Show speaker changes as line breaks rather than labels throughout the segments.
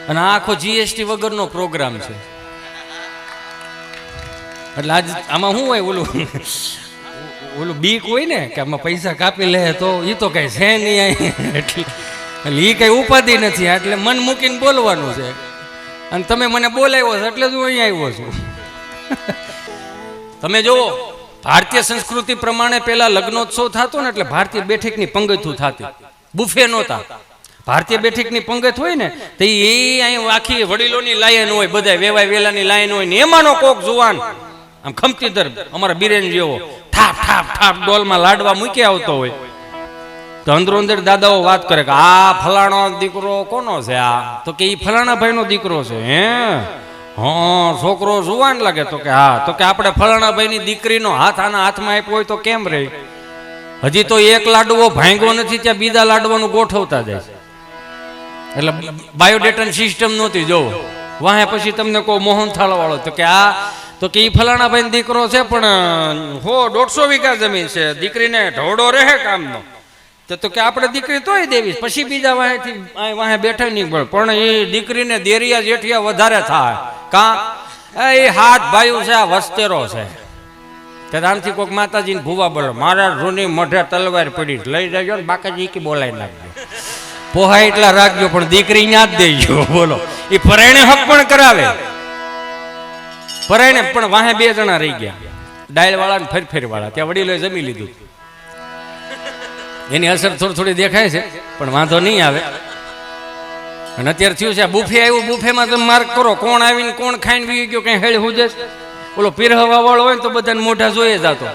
અને આ આખો જીએસટી વગરનો પ્રોગ્રામ છે. એટલે આજ આમાં શું હોય, ઓલું બીક હોય ને કે આમાં પૈસા કાપી લે તો એ તો કઈ છે નહીં. એટલે એ કઈ ઉપાધિ નથી, એટલે મન મૂકીને બોલવાનું છે. અને તમે મને બોલાવ્યો છો એટલે જ હું અહીંયા આવ્યો છું. તમે જુઓ, ભારતીય સંસ્કૃતિ પ્રમાણે પેલા લગ્નોત્સવ થતો ને એટલે ભારતીય બેઠકની પંગત થતી, બુફે નહોતા. ભારતીય બેઠકની પંગત હોય ને તો એ અહીં આખી વડીલોની લાઈન હોય, બધા વેવાય વેલાની લાઈન હોય ને એમાંનો કોક જુવાન આમ ખમતીદર અમારા બિરેન જેવો ઠાપ ઠાપ ઠાપ ડોલમાં લાડવા મૂકી આવતો હોય તો અંદરો અંદર દાદાઓ વાત કરે કે આ ફલાણો દીકરો કોનો છે? આ તો કે એ ફલાણા ભાઈનો દીકરો છે. હે હા, છોકરો જુવાન લાગે? તો કે હા. તો કે આપણે ફલાણા ભાઈની દીકરીનો હાથ આના હાથમાં આપ્યો હોય તો કેમ રહે? હજી તો એક લાડવો ભાંગો નથી ત્યાં બીજા લાડવાનું ગોઠવતા જાય છે. એટલે બાયોડેટાની સિસ્ટમ નહોતી. જોવો વાહે પછી તમને કહો મોહનથાળ વાળો તો કે આ તો કે એ ફલાણા ભાઈ દીકરો છે પણ 150 વીઘા જમીન છે, દીકરીને ઢોળો રહે કામનો. તો કે આપણે દીકરી તોય દેવી, પછી બીજા વાહેથી વાહે બેઠા નહીં પડે. પણ એ દીકરીને દેરિયા જેઠિયા વધારે થાય. કા એ હાથ ભાઈ છે, આ વસ્તેરો છે. કે આમથી કોઈક માતાજીને ભૂવા બોલો, મારા રૂની મોઢે તલવાર પડી લઈ જજો ને બાકાજી કી બોલાવી નાખજો, પોહા એટલા રાખજો, પણ દીકરી ન્યા જ દેજો. બોલો, એ પરાયણે હક પણ કરાવે. પરાયણે પણ વાહે 2 જણા રહી ગયા, ડાયલ વાળા ને ફેરફેર વાળા. ત્યાં વડીલોએ જમી લીધું. એની અસર થોડી થોડી દેખાય છે પણ વાંધો નહીં આવે. અને અત્યારે થયું છે બુફે આવ્યું, બુફેમાં તમે માર્ક કરો કોણ આવીને કોણ ખાઈને વી ગયો, કઈ હેળ હુજે. ઓલો પીરહવા વાળો હોય ને તો બધાને મોઢા જોઈએ જતો.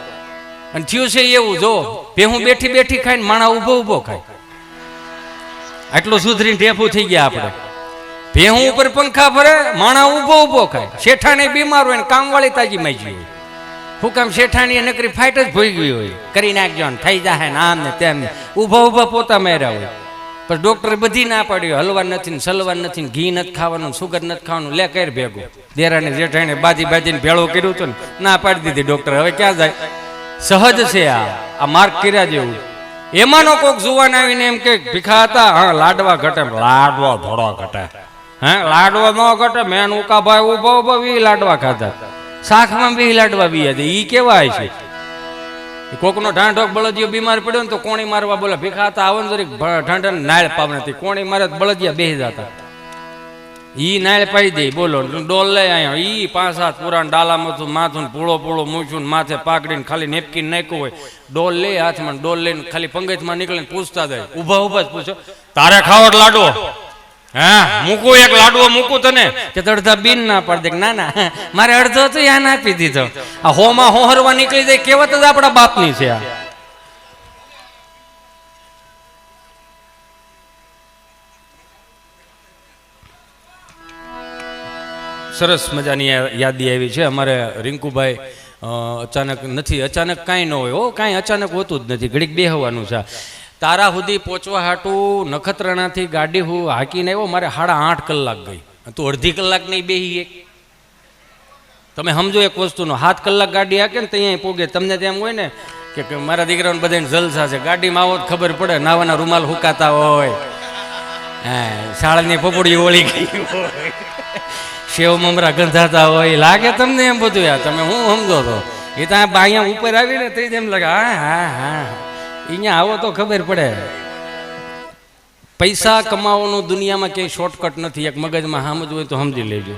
અને થયું છે એવું, જો ભેહું બેઠી બેઠી ખાઈને માણા ઉભો ઉભો ખાય. આટલું સુધરીને ઢેફું થઈ ગયા આપણે. ભેહું ઉપર પંખા ફરે, માણા ઉભો ઉભો ખાય. શેઠાને બીમાર હોય ને કામવાળી તાજી માજી હોય. હું કામ શેઠાણી નકરી ફાઇટ જ ભોઈ ગઈ હોય, કરી નાખજો ને થઈ જાય ને આમ ને તેમ ને ઉભા ઉભા પોતા માર્યા હોય. પણ ડોક્ટરે બધી ના પાડી, હલવા નથી ને સલવા નથી ને ઘી નથી ખાવાનું, સુગર નથી ખાવાનું. લે કર ભેગું. દેરાને જેઠાણે બાજી બાજીને ભેળો કર્યું હતું ને ના પાડી દીધી ડોક્ટર. હવે ક્યાં જાય? સહજ છે આ માર્ક કર્યા જેવું. એમાંનો કોક જુવાન આવીને એમ કે ભીખા હતા, હા લાડવા ઘટે. લાડવા થોડો ઘટે? હા લાડવા ન ઘટે. મેન ઉકાભાઈ ઉભો ઉભો 20 લાડવા ખાધા, શાખમાં 20 લાડવા બીયા છે. ઈ કેવાય છે? કોકનો ઢાંઢોક બળદિયો બીમાર પડ્યો ને તો કોણી મારવા બોલે ભીખા હતા આવો જરીક ઢાંઢા નાળ પાવ નથી. કોણી મારે બળદિયા બેસી જતા, ઈ નાળ પાઈ દે. બોલો ડોલ લઈ આયા, ઈ 5-7 પુરાણ ડાલામાં માથું પૂળો પૂળો મૂછું માથે પાકડીને ખાલી નેપકીન નાખ્યું હોય. ડોલ લે હાથમાં, ડોલ લઈને ખાલી પંગજમાં નીકળીને પૂછતા જાય, ઉભા ઉભા જ પૂછો તારે ખાવો લાડવો? હા મૂકું એક લાડવો મૂકું તને? કે અડધા બીન ના પાડ દે. ના ના મારે અડધો તો યાન આપી દીધો. આ હોમાં હોહરવા નીકળી જાય કેવત જ આપણા બાપની છે. આ સરસ મજાની યાદી આવી છે. અમારે રિંકુભાઈ અચાનક નથી, અચાનક કાંઈ ન હોય. કાંઈ અચાનક હોતું જ નથી, ઘડીક બેહવાનું છે. તારા સુધી પહોંચવા હાટું નખત્રાણાથી ગાડી હું હાકીને આવ્યો, મારે 8.5 કલાક ગઈ. તું અડધી કલાક નહીં બેહી એક? તમે સમજો એક વસ્તુનો, 7 કલાક ગાડી હાકે ને ત્યાં પોગે. તમને તેમ હોય ને કે મારા દીકરાઓને બધાને જલસા છે, ગાડીમાં આવો ખબર પડે. નાવાના રૂમાલ હુકાતા હોય, હા શાળાની પપોડી ઓળી ગઈ હોય, સેવ મમરા ગંધાતા હોય, લાગે તમને એમ બધું. યાર તમે હું સમજો છો? એ તો અહીંયા ઉપર આવીને થઈ એમ લાગે હા હા હા અહીંયા આવો તો ખબર પડે. પૈસા કમાવાનું દુનિયામાં ક્યાંય શોર્ટકટ નથી. એક મગજમાં સમજવું હોય તો સમજી લેજો.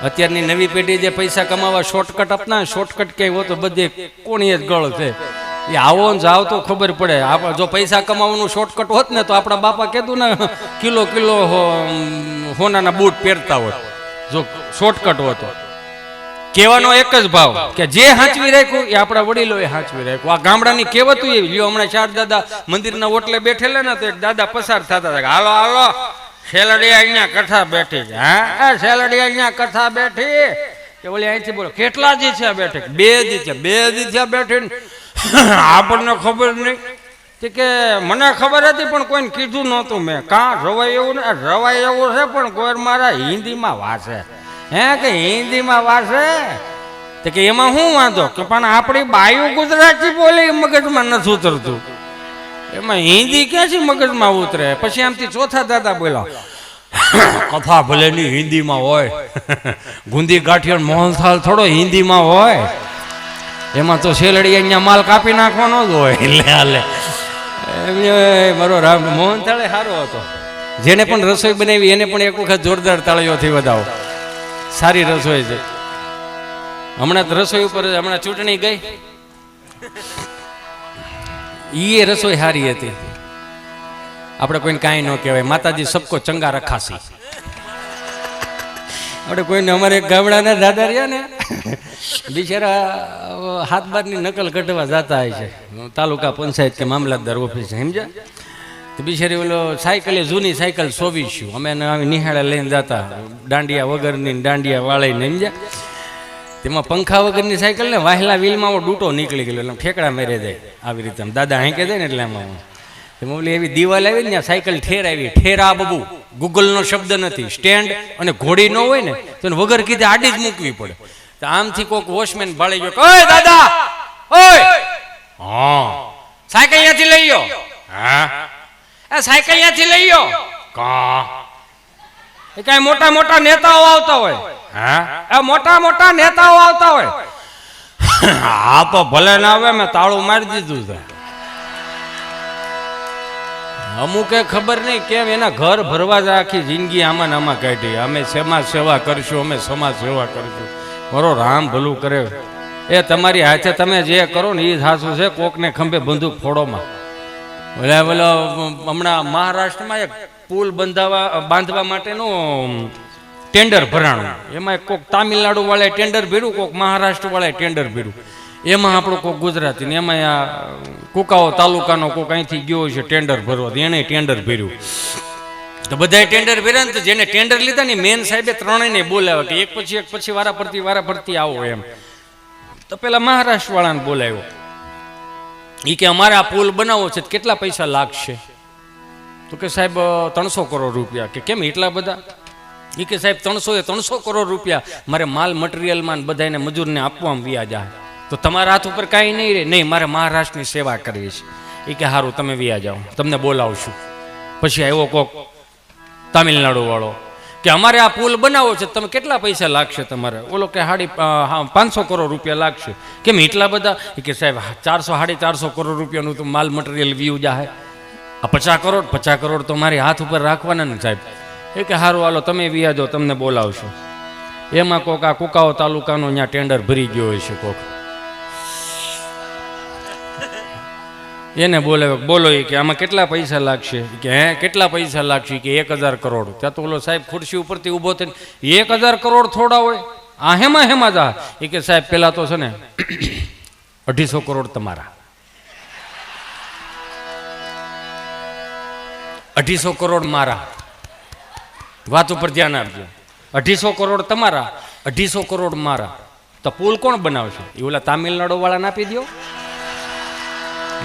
અત્યારની નવી પેઢી જે પૈસા કમાવા શોર્ટકટ અપના, શોર્ટકટ ક્યાંય હોય તો બધે કોણી જ ગળ છે. એ આવો ને જાવ તો ખબર પડે. જો પૈસા કમાવાનું શોર્ટકટ હોત ને તો આપણા બાપા કીધું ને કિલો કિલો હોનાના બૂટ પહેરતા હોત. જો શોર્ટકટ હોતો. કહેવાનો એક જ ભાવ કે જે હાંચવી રાખ્યું એ આપણા વડીલોએ હાંચવી રાખ્યું. આ ગામડાની કહેવત એવી લ્યો. હમણાં 4 દાદા મંદિરના ઓટલે બેઠેલા ને તો એક દાદા પસાર થતા હતા, હાલો હાલો શેલડિયા અહીંયા કથા બેઠી છે. હા શેલડિયા અહીંયા કથા બેઠી કે ઓલી અહીંથી બોલો કેટલા દી છે બેઠી? 2 દી છે. 2 દી છે બેઠી. આપણને ખબર નહીં કે મને ખબર હતી પણ કોઈને કીધું નહોતું મેં. કાં રવાય એવું ને રવાય એવું છે પણ કોઈ મારા હિન્દીમાં વાંચે. હે કે હિન્દીમાં વાંચે તો કે એમાં શું વાંધો? કે પણ આપણી બાયું ગુજરાતી બોલે મગજમાં નથી ઉતરતું, એમાં હિન્દી ક્યાંથી મગજમાં ઉતરે? પછી આમથી ચોથા દાદા બોલ્યા કથા ભલેની હિન્દીમાં હોય, ગુંદી ગાંઠિયો મોહનથાળ થોડો હિન્દીમાં હોય, એમાં તો શેલડી અહીંયા માલ કાપી નાખવાનો જ હોય. એટલે હાલે મારો રામ મોહનથાળ સારો હતો. જેને પણ રસોઈ બનાવી એને પણ એક વખત જોરદાર તાળીઓથી વધાવો. સારી રસોઈ છે. હમણાં રસોઈ ઉપર હમણાં ચૂંટણી ગઈ, એ રસોઈ સારી હતી. આપણે કોઈને કાંઈ ન કહેવાય, માતાજી સબકો ચંગા રખાશી. આપણે કોઈને અમારે ગામડાના દાદા રહ્યા ને બિચારા હાથ બારની નકલ કઢવા જતા હોય છે તાલુકા પંચાયત કે મામલતદાર ઓફિસ, સમજ્યા? તો બિચારી ઓલો સાયકલે જૂની સાયકલ સોવીશું અમે આવી નિહાળા લઈને જતા, દાંડિયા વગરની દાંડિયા વાળીને, સમજ્યા? તેમાં પંખા વગરની સાયકલ ને વાહેલા વ્હીલમાં ડૂટો નીકળી ગયેલો, એટલે ઠેકડા મેરે જાય આવી રીતે. દાદા હાંકે જાય ને એટલે આમાં ઓલી એવી દિવાલ આવી ને ત્યાં સાયકલ ઠેર આવી. ઠેરા બબુ ગૂગલનો શબ્દ નથી. સ્ટેન્ડ અને ઘોડી ન હોય ને તો વગર કીધે આડી જ મૂકવી પડે. તો આમથી કોઈક વોચમેન ભાળી ગયો, ઓય દાદા, ઓય, હા સાયકલ અહીંયાથી લઈ ગયો. હા આ સાયકલ અહીંયાથી લઈ ગયો. કા એ કઈ મોટા મોટા નેતાઓ આવતા હોય. હા આ મોટા મોટા નેતાઓ આવતા હોય. હા તો ભલે ના આવે, મેં તાળું મારી દીધું છે. અમુકે ખબર નહીં કેમ એના ઘર ભરવા જ આખી જિંદગી આમાં આમાં કાઢી. અમે સમાજ સેવા કરશું, અમે સમાજ સેવા કરશું. મારો રામ ભલું કરે. એ તમારી હાથે તમે જે કરો ને એ સાચું છે. કોકને ખંભે બંદૂક ફોડોમાં બોલો હમણાં મહારાષ્ટ્રમાં એક પુલ બાંધવા માટેનું ટેન્ડર ભરાણું. એમાં કોક તામિલનાડુ વાળાએ ટેન્ડર ભર્યું, કોક મહારાષ્ટ્ર વાળાએ ટેન્ડર ભર્યું. એમાં આપણું કોઈક ગુજરાતી ને એમાં આ કુકાઓ તાલુકાનો કોઈક અહીંથી ગયો છે ટેન્ડર ભરવા, એને ટેન્ડર ભર્યું. તો બધાએ ટેન્ડર ભર્યા ને, તો જેને ટેન્ડર લીધા ને મેન સાહેબે ત્રણેયને બોલાવ્યા કે એક પછી વારા ફરતી આવો એમ. તો પેલા મહારાષ્ટ્ર વાળાને બોલાવ્યો. એ કે અમારે આ પુલ બનાવવો છે, કેટલા પૈસા લાગશે? તો કે સાહેબ 300 કરોડ રૂપિયા. કે કેમ એટલા બધા? એ કે સાહેબ 300 કરોડ રૂપિયા મારે માલ મટીરિયલમાં બધાને મજૂરને આપવામાં વ્યાજ જાય. તો તમારા હાથ ઉપર કાંઈ નહીં રહે? નહીં, મારે મહારાષ્ટ્રની સેવા કરવી છે. એ કે સારું તમે વ્યા જાઓ, તમને બોલાવશું. પછી આવ્યો કોક તામિલનાડુ વાળો કે અમારે આ પુલ બનાવવો છે, તમે કેટલા પૈસા લાગશે તમારે? ઓલો કે 500 કરોડ રૂપિયા લાગશે. કેમ એટલા બધા? એ કે સાહેબ 400-450 કરોડ રૂપિયાનું તો માલ મટીરિયલ વ્યૂ જાય. આ 50 કરોડ તો મારી હાથ ઉપર રાખવાના ને સાહેબ. એ કે સારું હાલો તમે વ્યા જાઓ, તમને બોલાવશું. એમાં કોક આ કુકાઓ તાલુકાનો અહીંયા ટેન્ડર ભરી ગયો હોય છે કોક, એને બોલાવ્યો. બોલો એ કે આમાં કેટલા પૈસા લાગશે? કે હે કેટલા પૈસા લાગશે? કે 1000 કરોડ. ત્યાં તો ઓલો સાહેબ ખુરશી ઉપરથી ઊભો થઈને 1000 કરોડ થોડા હોય? આ હેમાં જા. એ કે સાહેબ પેલા તો છે ને 250 કરોડ તમારા, 250 કરોડ મારા. વાત ઉપર ધ્યાન આપજો. 250 કરોડ તમારા, 250 કરોડ મારા. તો પુલ કોણ બનાવશે? એ ઓલા તામિલનાડુ વાળાને આપી દો.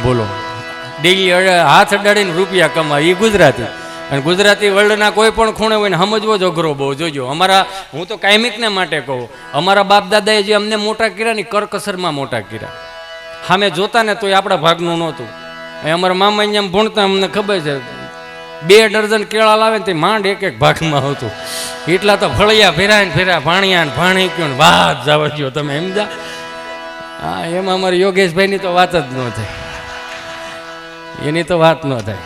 બોલો, ડેલી હાથ અડાડીને રૂપિયા કમાય એ ગુજરાતી. અને ગુજરાતી વર્લ્ડના કોઈ પણ ખૂણે હોય ને સમજવો જ અઘરો બહુ. જોજો અમારા, હું તો કાયમિકને માટે કહું, અમારા બાપ દાદાએ જે અમને મોટા કર્યા ને કરકસરમાં મોટા કર્યા. સામે જોતા ને તોય આપણા ભાગનું નહોતું. અમારા મામા અહીંયા ભણતા અમને ખબર છે 2 ડઝન કેળા લાવે ને તે માંડ એક ભાગમાં હતું. એટલા તો ફળિયા ફેર્યા ભાણિયા ને ભાણી કયો ને વાત જવા દો તમે સમજા. હા એમાં અમારે યોગેશભાઈની તો વાત જ ન થાય, એની તો વાત ન થાય.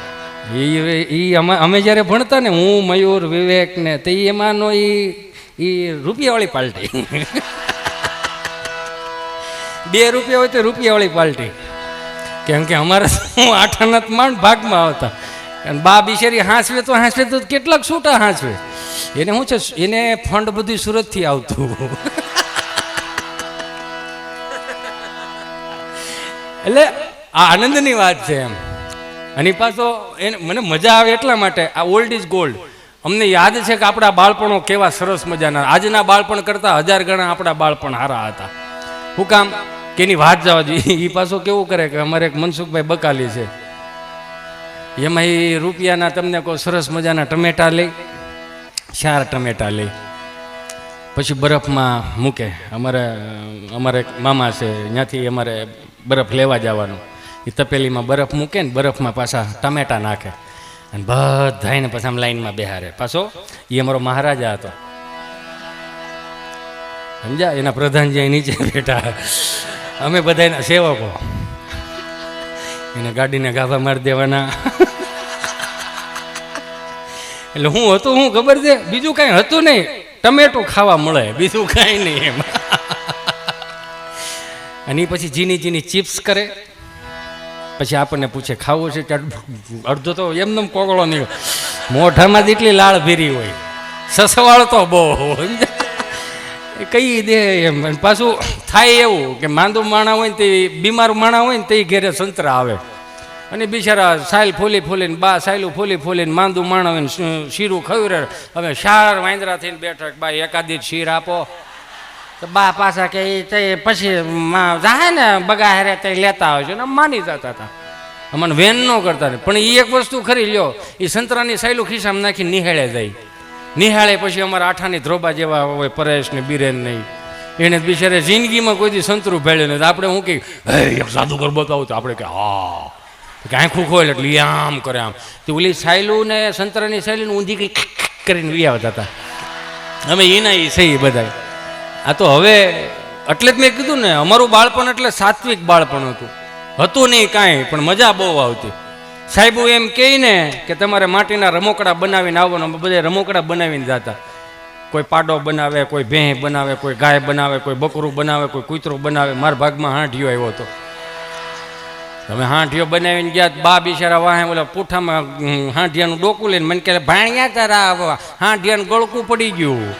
એ અમે જ્યારે ભણતા ને હું મયુર વિવેક ને તો એમાંનો એ રૂપિયાવાળી પાર્ટી 2 રૂપિયા હોય તો રૂપિયાવાળી પાર્ટી. કેમ કે અમારે હું 8 માંડ ભાગમાં આવતા. અને બા બિચારી હાંસવે તો કેટલાક છૂટા હાંસવે. એને શું છે, એને ફંડ બધું સુરતથી આવતું. એટલે આ આનંદની વાત છે એમ. અને પાછો એને મને મજા આવે એટલા માટે આ ઓલ્ડ ઇઝ ગોલ્ડ. અમને યાદ છે કે આપણા બાળપણો કેવા સરસ મજાના. આજના બાળપણ કરતાં 1000 ગણા આપણા બાળપણ હારા હતા. શું કામ કે એની વાત જવા જોઈએ. એ પાછો કેવું કરે કે અમારે એક મનસુખભાઈ બકાલી છે, એમાં એ રૂપિયાના તમને કોઈ સરસ મજાના ટમેટા લઈ, 4 ટમેટા લઈ, પછી બરફમાં મૂકે. અમારે એક મામા છે ત્યાંથી અમારે બરફ લેવા જવાનું. એ તપેલીમાં બરફ મૂકે ને બરફમાં પાછા ટમેટા નાખે અને બધાને પછી આમ લાઈનમાં બેહારે. પાછો એ અમારો મહારાજા હતો, સમજ્યા? એના પ્રધાનજી નીચે બેઠા, અમે બધા એના સેવકો. એને ગાડીને ગાભા મારી દેવાના. એટલે હું હતું, હું ખબર છે, બીજું કાંઈ હતું નહીં, ટમેટું ખાવા મળે, બીજું કાંઈ નહીં એમ. અને એ પછી ઝીની ચિપ્સ કરે, પછી આપણને પૂછે ખાવું છે, અડધો તો એમને કોગળો નહીં, મોઢામાં જેટલી લાળ ભીરી હોય, સસવાળ તો બહુ કહી દે એમ. પાછું થાય એવું કે માંદુ માણા હોય ને તે, બીમાર માણા હોય ને તે ઘેરે સંતરા આવે, અને બિચારા સાયલ ફૂલી ફૂલીને, બા સાયલું ફૂલી ફૂલીને માંદુ માણા હોય ને શીરું ખવરે, હવે શાર વાંદરા થઈને બેઠા, બા એકાદી શીર આપો. તો બા પાછા કે પછી જાય ને બગા હેરે તે લેતા હોય છે ને, માની જતા હતા, અમને વેન ન કરતા ને. પણ એ એક વસ્તુ ખરી લ્યો, એ સંતરાની સાયલું ખિસ્સામાં નાખી નિહાળે જાય. નિહાળે પછી અમારા આઠાની ધ્રોબા જેવા હોય, પરેશ ને બિરેન નહીં, એને બિચારે જિંદગીમાં કોઈ દી સંતરું ભેળ્યું નથી. આપણે હું કહી એક જાદુગર બતાવું, તો આપણે કે હા, કે આંખું ખોલે એટલે આમ કરે, આમ તો ઓલી સાયલું ને સંતરાની સાયલું ઊંધી કઈ કરીને વી આવતા હતા. અમે એના એ સહી બધા. આ તો હવે એટલે જ મેં કીધું ને, અમારું બાળપણ એટલે સાત્વિક બાળપણ હતું નહીં કાંઈ, પણ મજા બહુ આવતી. સાહેબો એમ કહે ને કે તમારે માટીના રમકડા બનાવીને આવવાનું, બધા રમકડા બનાવીને જતા. કોઈ પાડો બનાવે, કોઈ ભેં બનાવે, કોઈ ગાય બનાવે, કોઈ બકરું બનાવે, કોઈ કૂતરું બનાવે. મારા ભાગમાં હાંઠિયો આવ્યો હતો. તમે હાંઠિયો બનાવીને ગયા, બા બિચારા વાહે ઓલા પૂઠામાં હાંઠિયાનું ડોકું લઈને મને કહે ભાણ્યા તારા હાંઠિયાનું ગળકું પડી ગયું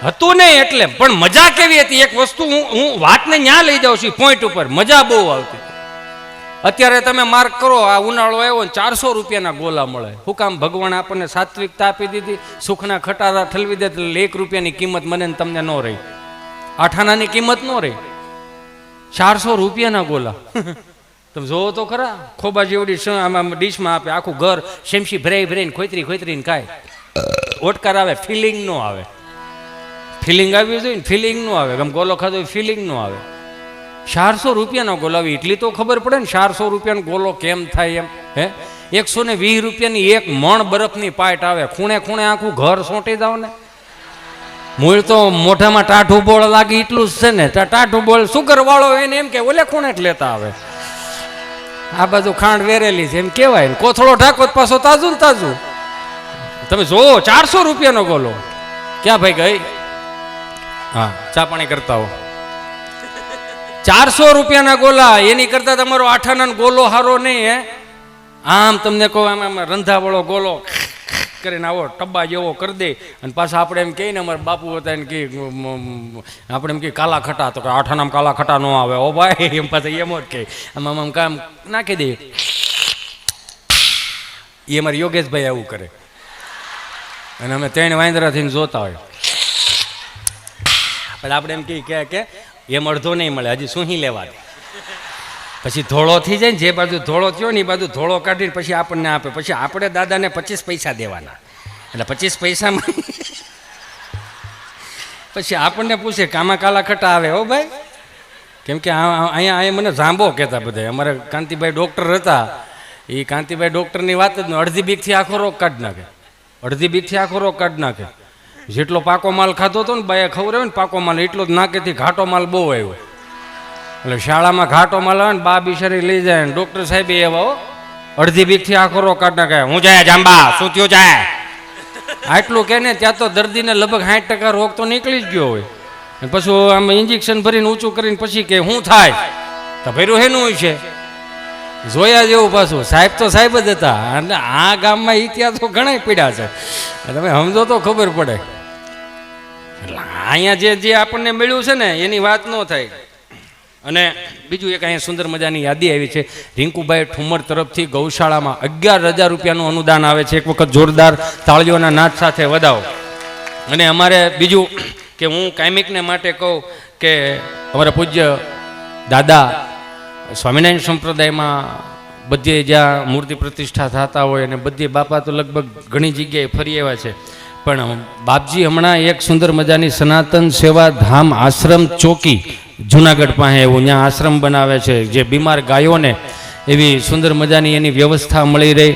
હતું નહીં. એટલે પણ મજા કેવી હતી, એક વસ્તુ હું વાતને ન્યા લઈ જાઉં છું પોઈન્ટ ઉપર, મજા બહુ આવતી. અત્યારે તમે માર્ક કરો, આ ઉનાળો આવ્યો ને 400 રૂપિયાના ગોલા મળે. શું કામ? ભગવાન આપણને સાત્વિકતા આપી દીધી, સુખના ખટારા ઠલવી દે, એટલે 1 રૂપિયાની કિંમત મને ને તમને ન રહી, આઠાનાની કિંમત ન રહી. 400 રૂપિયાના ગોલા તમે જોવો તો ખરા, ખોબા જેવડી આમાં ડીશમાં આપે, આખું ઘર શેમશી ભરાઈ ભરાઈને ખોતરીને ખાય. ઓટકાર આવે, ફિલિંગ ન આવે. ફિલિંગ આવી જોઈએ ને, ફિલિંગ ન આવે. ગમ ગોલો ખાધો ફિલિંગ ન આવે. 400 રૂપિયાનો ગોલો આવી, એટલી તો ખબર પડે ને 400 રૂપિયાનો ગોલો કેમ થાય એમ. હે 120 રૂપિયાની એક મણ બરફની પાઇટ આવે, ખૂણે ખૂણે આખું ઘર સોંટી જાવ ને. મૂળ તો મોઢામાં ટાઢું બોળ લાગે એટલું જ છે ને. ટાઢું બોળ સુગર વાળો એને એમ કે ઓલે ખૂણે જ લેતા આવે, આ બાજુ ખાંડ વેરેલી છે એમ કહેવાય ને. કોથળો ઢાકો પાછો તાજું તાજું. તમે જોવો 400 રૂપિયાનો ગોલો ક્યાં ભાઈ ગઈ? હા, ચા પાણી કરતા હો. 400 રૂપિયાના ગોલા, એની કરતા તમારો આઠાના ગોલો હારો નહીં. હે આમ તમને કહો, આમ રંધાવાળો ગોલો કરીને આવો ટબ્બા જેવો કરી દે, અને પાછા આપણે એમ કહીએ ને, અમારા બાપુ હતા એને કે આપણે એમ કે કાલા ખટા, તો કે આઠાનામાં કાલા ખટા ન આવે. ઓ ભાઈ, એમ પાછા એમ જ કે આમ કામ નાખી દે. એ અમારે યોગેશભાઈ આવું કરે, અને અમે 3 વાંદરા થઈને જોતા હોય. પછી આપણે એમ કહીએ કે એમ અડધો નહીં મળે, હજી શું લેવા દે. પછી ધોળો થઈ જાય ને, જે બાજુ ધોળો થયો ને એ બાજુ ધોળો કાઢીને પછી આપણને આપે. પછી આપણે દાદાને 25 પૈસા દેવાના, એટલે 25 પૈસામાં પછી આપણને પૂછે કામાં કાલા ખટા આવે. હો ભાઈ, કેમ કે અહીંયા મને જાંબો કહેતા બધા. અમારે કાંતિભાઈ ડૉક્ટર હતા, એ કાંતિભાઈ ડૉક્ટરની વાત જ નહીં, અડધી બીકથી આખો રોગ કાઢી નાખે, અડધી બીકથી આખો રોગ કાઢી નાખે. જેટલો પાકો માલ ખાધો હતો ને બાએ ખવડાવ્યો ને પાકો માલ, એટલો જ નાકેથી ઘાટો માલ બહુ આવ્યો. એટલે શાળામાં ઘાટો માલ આવે ને, બા બિચારી લઈ જાય ને, ડૉક્ટર સાહેબ એવા અડધી બીકથી આખો રોગ કાઢી નાખે. હું જાય જાંબા, શું થયું જાય? આટલું કે ને ત્યાં તો દર્દીને લગભગ 60% રોગ તો નીકળી જ ગયો હોય. પછી આમ ઇન્જેક્શન ભરીને ઊંચું કરીને પછી કે શું થાય, તો ભર્યું હેનું હોય છે જોયા જેવું. પાછું સાહેબ તો સાહેબ જ હતા, અને આ ગામમાં ઇતિહાસો ઘણા પીડા છે, તમે સમજો તો ખબર પડે. એટલે અહીંયા જે આપણને મળ્યું છે ને એની વાત ન થાય. અને બીજું એક અહીંયા સુંદર મજાની યાદી આવી છે, રિંકુભાઈ ઠુમર તરફથી ગૌશાળામાં 11,000 રૂપિયાનું અનુદાન આવે છે. એક વખત જોરદાર તાળીઓના નાદ સાથે વધાવો. અને અમારે બીજું કે હું કાયમિકને માટે કહું કે અમારા પૂજ્ય દાદા સ્વામિનારાયણ સંપ્રદાયમાં બધે જ્યાં મૂર્તિ પ્રતિષ્ઠા થતા હોય, અને બધી બાપા તો લગભગ ઘણી જગ્યાએ ફરી એવા છે, પણ બાપજી હમણાં એક સુંદર મજાની સનાતન સેવા ધામ આશ્રમ ચોકી જુનાગઢ પાસે એવું ત્યાં આશ્રમ બનાવે છે, જે બીમાર ગાયોને એવી સુંદર મજાની એની વ્યવસ્થા મળી રહી.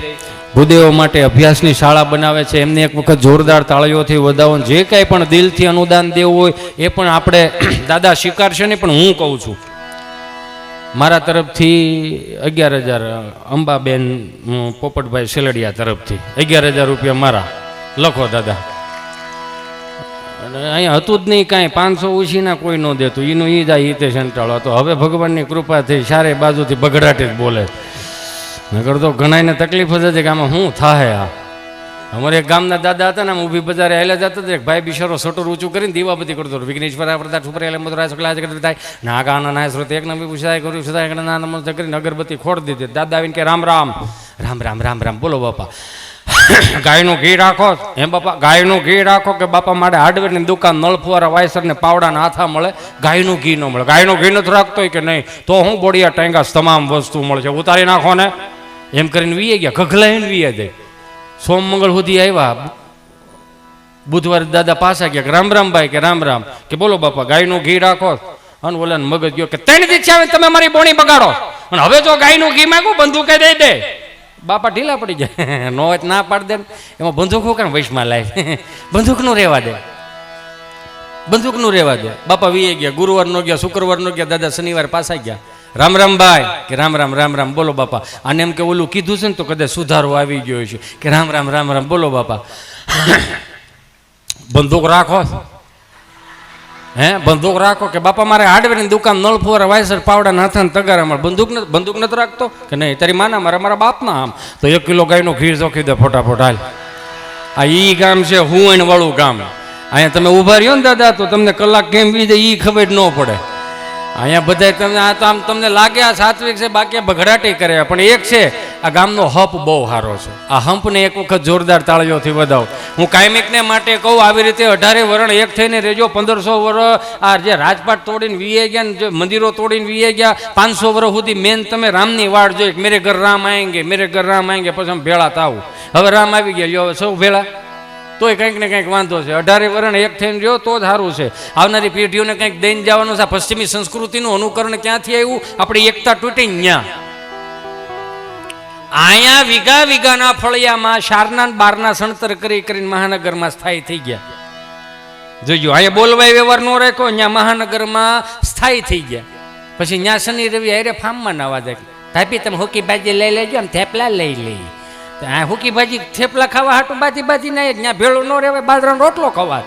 ભૂદેવો માટે અભ્યાસની શાળા બનાવે છે, એમને એક વખત જોરદાર તાળીઓથી વધાવો. જે કાંઈ પણ દિલથી અનુદાન દેવું હોય એ પણ આપણે દાદા સ્વીકારશે નહીં, પણ હું કહું છું મારા તરફથી 11,000, અંબાબેન પોપટભાઈ સેલડિયા તરફથી 11,000 રૂપિયા મારા લખો દાદા. અને અહીંયા હતું જ નહીં કાંઈ, 500 ઉછીના કોઈ ન દેતું, એનું ઈ જાય ઈતે સંટાળો હતો. હવે ભગવાનની કૃપાથી ચારે બાજુથી બગડાટી જ બોલે. નગર તો ઘણાને તકલીફ જ હતી કે આમાં શું થાય. આ અમારે એક ગામના દાદા હતા ને, આમ ઊભી બજારે હાલ્યા જતા હતા, ભાઈ બિચારો સટોર ઊંચું કરીને દીવાબત્તી કરતો હતો. વિઘ્નેશ્વર પ્રદાન સુપર એટલે મધુરા શકલા કરતા થાય નાગાના નાય સ્રોત એક નંબર પૂછાય કર્યું સદાય ના નમસ્તે કરીને અગરબત્તી ખોડ દીધી. દાદા આવીને કે રામ રામ રામ રામ રામ રામ બોલો બાપા. ગાયનું ઘી રાખો એમ બાપા, ગાયનું ઘી રાખો કે બાપા મારે હાર્ડવેરની દુકાન નળ ફુવારા વાયસર ને પાવડાના હાથા મળે, ગાયનું ઘી ન મળે. ગાયનું ઘી નથી રાખતો કે નહીં તો હું બોડિયા ટેંગાસ તમામ વસ્તુ મળશે, ઉતારી નાખો ને એમ કરીને વીએ ગયા. ઘઘલાઈને વીએ જાય. સોમ મંગળ સુધી આવ્યા, બુધવારે દાદા પાછા ગયા કે રામ રામ ભાઈ કે રામ રામ કે બોલો બાપા ગાયનું ઘી રાખો. અને ઓલા મગજ ગયો કે 3 દિવસ આવે તમે મારી બોણી બગાડો, અને હવે જો ગાયનું ઘી માંગું બંદૂકે દઈ દે. બાપા ઢીલા પડી જાય, નો ના પાડી દે. એમાં બંદૂક કામ વૈશમાં લાય, બંદૂકનું રહેવા દે, બંદૂકનું રહેવા દે. બાપા વીએ ગયા, ગુરુવાર નો ગયા, શુક્રવાર નો ગયા, દાદા શનિવાર પાછા ગયા. રામ રામ ભાઈ કે રામ રામ રામ રામ બોલો બાપા. અને એમ કે ઓલું કીધું છે ને તો કદાચ સુધારો આવી ગયો છે કે રામ રામ રામ રામ બોલો બાપા. બંદૂક રાખો હે, બંદૂક રાખો કે બાપા મારે હાર્ડવેરની દુકાન નળ ફુવારા વાયસર પાવડા નાથાને તગારા મળે. બંદૂક નથી રાખતો કે નહીં તારી માના મારા બાપના. આમ તો 1 કિલો ગાયનું ઘી જોખી દે ફટાફટ હાલ. આ ઈ ગામ છે હુંણ વાળું ગામ. અહીંયા તમે ઉભા રહ્યો ને દાદા તો તમને કલાક કેમ વી જાય ઈ ખબર ન પડે. અહીંયા બધા તમને આ તો આમ તમને લાગે આ સાત્વિક છે, બાકી બગડાટી કરે. પણ એક છે આ ગામનો હંપ બહુ સારો છે. આ હંપને એક વખત જોરદાર તાળીઓથી વધાવો. હું કાયમિકને માટે કહું આવી રીતે 18 વરણ એક થઈને રહેજો. 1500 વર્ષ આ જે રાજપાટ તોડીને વીએ ગયા ને જે મંદિરો તોડીને વીએ ગયા, 500 વર્ષ સુધી મેન તમે રામની વાડ જોઈ મેરે ઘર રામ આएंगे મેરે ઘર રામ આएंगे, પછી અમે ભેળા થાવું. હવે રામ આવી ગયા લ્યો સૌ ભેળા, તોય કંઈક ને કંઈક વાંધો છે. 18 વરણ એક થઈને રહ્યો તો જ સારું છે. આવનારી પેઢીઓને કંઈક દઈને જવાનું છે. પશ્ચિમી સંસ્કૃતિનું અનુકરણ ક્યાંથી આવ્યું? આપણી એકતા તૂટી ન્યા. અહીંયા વીઘા વીઘાના ફળિયામાં શારના બારના સણતર કરી કરીને મહાનગરમાં સ્થાયી થઈ ગયા. જોજો અહીંયા બોલવાય વ્યવહાર નો રાખ્યો, ત્યાં મહાનગરમાં સ્થાયી થઈ ગયા. પછી ત્યાં શનિ રવિ હારે ફાર્મમાં નાવા જાય. ભાભી તમે હુકી ભાજી લઈ લેજો, આમ થેપલા લઈ લઈ. આ હુકી ભાજી થેપલા ખાવા હાટું બાજી ના ત્યાં ભેળું ન રહેવાય, બાજરાનો રોટલો ખવા.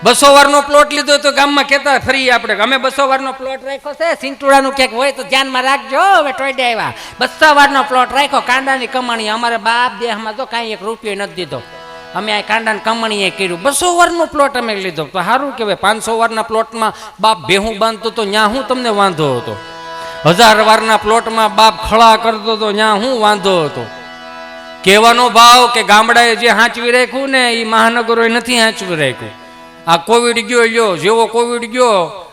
200 વારનો પ્લોટ લીધો તો ગામમાં કહેતા ફરી આપણે અમે 200 વારનો પ્લોટ રાખ્યો છે, સિંટુડાનું ક્યાંક હોય તો ધ્યાનમાં રાખજો. હવે ટોયડે આવ્યા 200 વારનો પ્લોટ રાખ્યો, કાંડાની કમાણી. અમારે બાપ દેહમાં તો કાંઈ 1 રૂપિયો નથી દીધો. અમે આ કાંડાની કમાણીએ કર્યું. 200 વારનો પ્લોટ અમે લીધો તો સારું કહેવાય. 500 વારના પ્લોટમાં બાપ ભેહું બાંધતો તો ત્યાં હું તમને વાંધો હતો. 1000 વારના પ્લોટમાં બાપ ખળા કરતો તો ત્યાં હું વાંધો હતો. કહેવાનો ભાવ કે ગામડાએ જે હાંચવી રાખ્યું ને એ મહાનગરોએ નથી હાંચવી રાખ્યું. આ કોવિડ ગયો લ્યો, જેવો કોવિડ ગયો,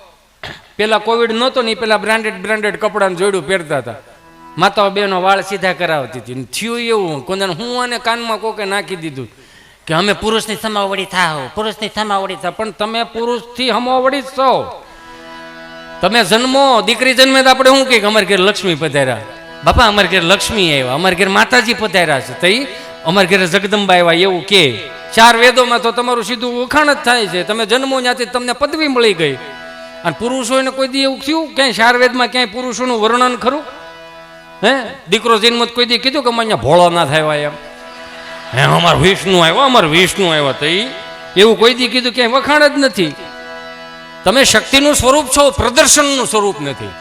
પેલા કોવિડ નહોતો ને પેલા બ્રાન્ડેડ કપડાનું જોડું પહેરતા હતા. માતાઓ બેનો વાળ સીધા કરાવતી હતી. થયું એવું કોને હું અને કાનમાં કોકે નાખી દીધું કે અમે પુરુષની સમાવડી થાવ, પુરુષની સમાવડી થાવ. પણ તમે પુરુષથી સમાવડી જ છો. તમે જન્મો, દીકરી જન્મે તો આપણે શું કહીએ અમારે ઘેર લક્ષ્મી પધાર્યા. બાપા અમારે ઘેર લક્ષ્મી આવ્યા, અમારે ઘેર માતાજી પધાર્યા છે, તઈ અમારે ઘેર જગદંબા આવ્યા એવું કે. 4 વેદોમાં તો તમારું સીધું વખાણ જ થાય છે. તમે જન્મો ત્યાંથી તમને પદવી મળી ગઈ. અને પુરુષોને કોઈ દી એવું થયું ક્યાંય 4 વેદમાં ક્યાંય પુરુષોનું વર્ણન ખરું? હે દીકરો જન્મ કોઈ દી કીધું કે અમે અહીંયા ભોળો ના થાય એમ? હે અમારો વિષ્ણુ આવ્યો, અમારો વિષ્ણુ આવ્યો, તો એવું કોઈ દી કીધું ક્યાંય વખાણ જ નથી. તમે શક્તિનું સ્વરૂપ છો, પ્રદર્શનનું સ્વરૂપ નથી.